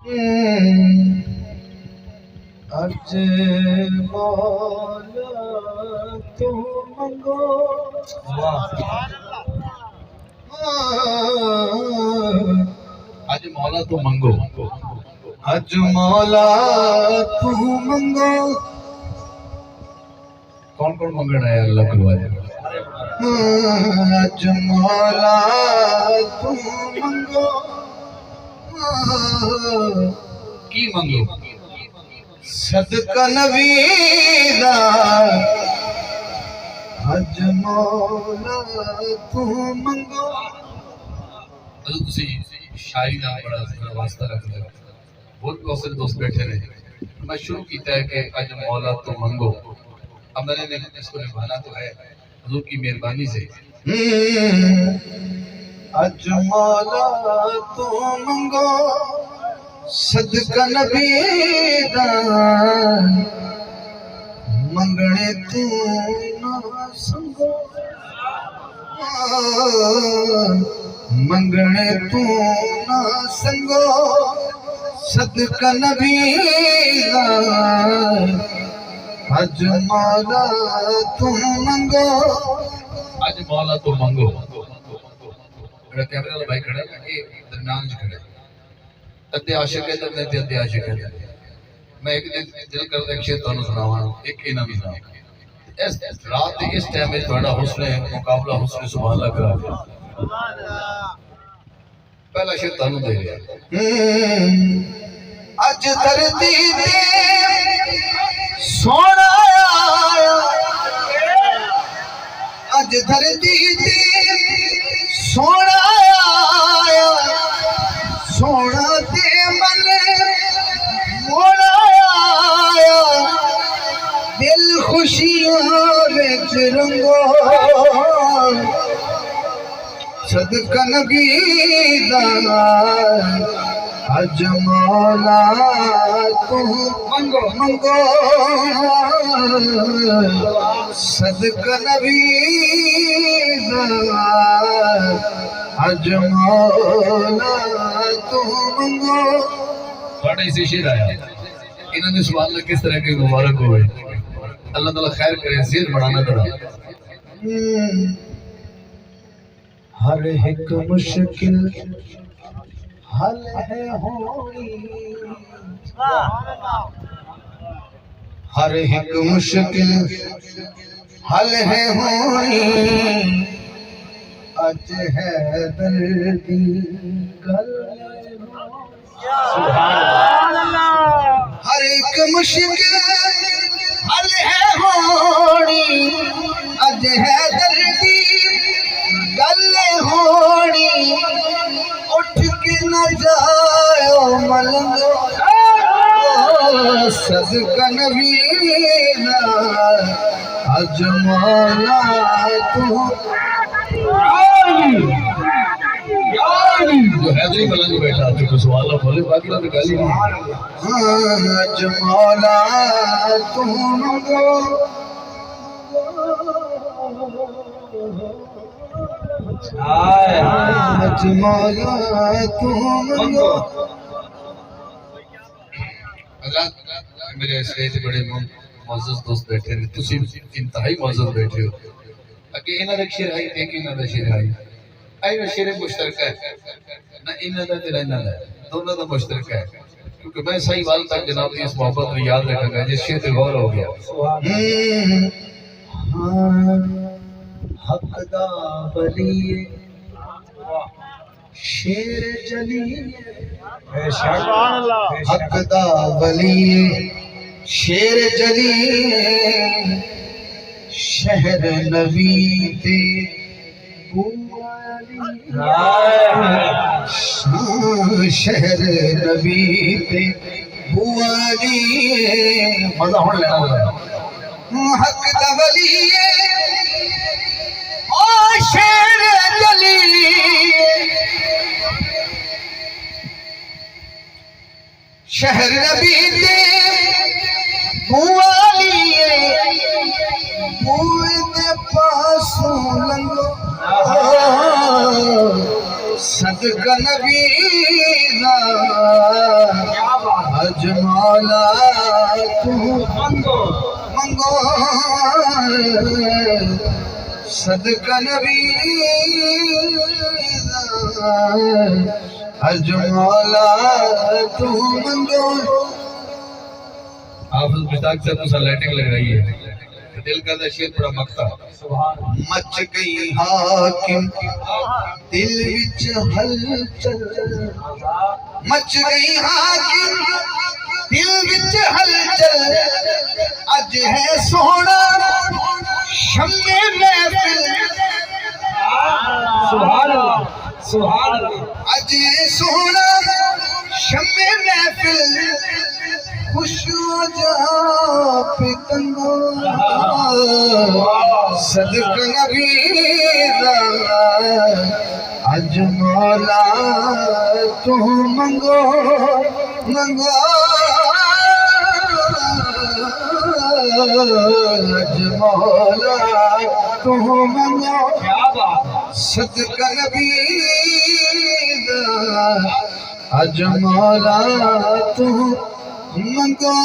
अज मौला तू मंगो, अज मौला तू मंगो, अज मौला तू मंगो। कौन कौन मंगना है अल्लाह को? अज मौला तू मंगो, की मंगो? सदका नबी दा। अज मौला तू मंगो। तुसी शायरी नाल बड़ा वास्ता रखते हो, बहुत बहुत से दोस्त बैठे रहे। मैं शुरू किया है कि अज मौला तू मंगो। अब मैंने इसको निभाना तो है हुजूर की मेहरबानी से। अज मौला तू मंगो, सदका नबी दा। मंगने तू ना संगो, मंगने तू ना संगो। सदका नबी दा। अज मौला तू मंगो, अज मौला तू मंगो। मेरा कैमरे वाला भाई खड़ा है, ये दरम्यान च खड़ा है। अद्धे आशिक है तो अद्धे आशिक है। मैं एक दिल करता एक शेर तुहानू सुनावा, एक इन्हां दी सुना। इस रात के इस टाइम में थोड़ा हुस्न मुकाबला हुस्न सुभान अल्लाह करा दिया। पहला शेर तुहानू दे रहा। अज धरती ते सोना आया, अज धरती ते सोना आया। सोना ते मन मोड़ा आया, दिल खुशियां विच रंगो। सदका नबी दा। अज मौला तू मंगो मंगो, सदका नबी दा। अज मौला तू मंगो। थोड़ा इसी शेर आया। इन्होंने सुभान अल्लाह किस तरह के मुबारक हो गए। अल्लाह ताला खैर करे, सेहत बढ़ाना करा। हर एक मुश्किल हल है होनी, हर एक मुश्किल हल है होनी। अज है दर्दी गल, हर एक मुश्किल हल है होनी। अज है दर्दी गल होनी। उठ के न जाओ मलंगो, सदका नबी दा। अज मौला तू जो हैदरी मलंग बैठा थे तो सवाल बोले, बाकी तो गाली नहीं। अज मौला तू मंगो, अज मौला तू मंगो। मेरे स्टेज बड़े मोअज़्ज़ज़ दोस्त बैठे ने, तुसी इंतहाई मोअज़्ज़ज़ बैठे हो। अगे इन्हां दा शेर है, एक इन्हां दा शेर है। आई शेर मुश्तरक है ना, इन्हां दा ते इन्हां दा, दोनों दा मुश्तरक है। क्योंकि मैं सही वाल तक जनाब की इस मोहब्बत को याद रखूंगा जिस शेर पे गौर हो गया। हक दा वली शेर जली, हक दा वली शेर जली। शहर नबी ते शहर नबी ते बुआली। मजा होने लगा। हक दा वली ओ शेर जली। शहर नबी ते बुआली। बुए दे पासों लंघो, सदका नबी दा। अज मौला तू मंगो मंगो सदका नबी अज मौला तू मंगो। आप उस मुश्ताक से मुझे लाइटिंग लगाई है दिल का शेर बड़ा मकता मच गई हाकिम दिल विच हलचल मच गई हाकिम दिल विच हलचल अज है सोहना शम्मे महफिल सुभान अल्लाह सुभान अल्लाह अज है सोहना शम्मे महफिल खुशो जा पे कंगो सदक नबी दा अज मौला तू मंगो मंगो अज मौला तू मंगो क्या बात सदक नबी दा अज मौला तू मंगो